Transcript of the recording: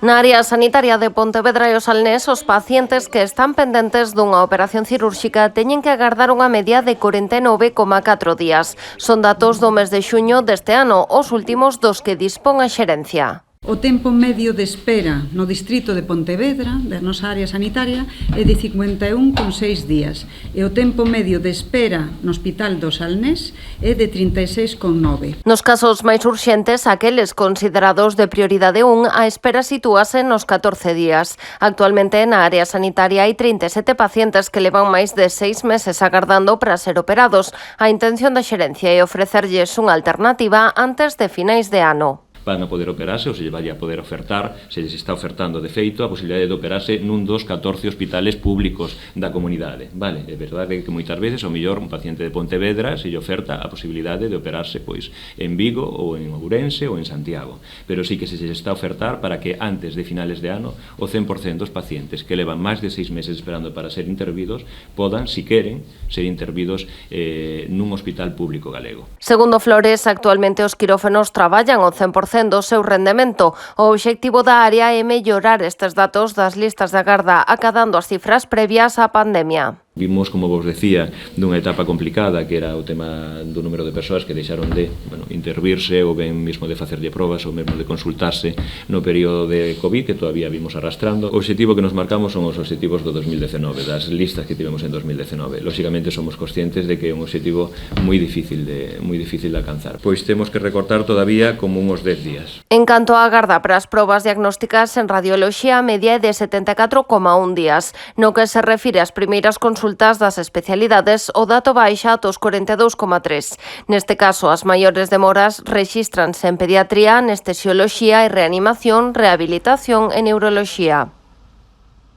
Na área sanitaria de Pontevedra e o Salnés, os pacientes que están pendentes dunha operación cirúrxica teñen que agardar unha media de 49,4 días. Son datos do mes de xuño deste ano, os últimos dos que dispón a xerencia. O tempo medio de espera no distrito de Pontevedra, da nosa área sanitaria, é de 51,6 días e o tempo medio de espera no Hospital do Salnés é de 36,9. Nos casos máis urxentes, aqueles considerados de prioridade 1, a espera sitúase nos 14 días. Actualmente, na área sanitaria hai 37 pacientes que levan máis de 6 meses agardando para ser operados. A intención da xerencia é ofrecerlles unha alternativa antes de finais de ano. Van a poder operarse, ou se lle vai a poder ofertar, se lles está ofertando de feito, a posibilidade de operarse nun dos 14 hospitales públicos da comunidade. Vale, é verdade que moitas veces, ao mellor, un paciente de Pontevedra se lle oferta a posibilidade de operarse pois en Vigo, ou en Ourense, ou en Santiago. Pero sí que se lles está a ofertar para que antes de finales de ano, o 100% dos pacientes que levan máis de 6 meses esperando para ser intervidos, podan, si queren, ser intervidos nun hospital público galego. Segundo Flores, actualmente os quirófanos traballan o 100% do seu rendemento. O obxectivo da área é mellorar estes datos das listas de agarda, acadando as cifras previas á pandemia. Vimos, como vos decía, dunha etapa complicada que era o tema do número de persoas que deixaron de intervirse ou ben mesmo de facerlle probas ou mesmo de consultarse no período de COVID que todavía vimos arrastrando. O obxectivo que nos marcamos son os obxectivos do 2019, das listas que tivemos en 2019. Lóxicamente somos conscientes de que é un obxectivo moi difícil de alcanzar. Pois temos que recortar todavía como uns 10 días. En canto á agarda para as probas diagnósticas en radioloxía, a media é de 74,1 días. No que se refire ás primeiras consultas das especialidades, o dato baixa ata os 42,3. Neste caso, as maiores demoras rexístranse en pediatría, anestesioloxía e reanimación, rehabilitación e neuroloxía.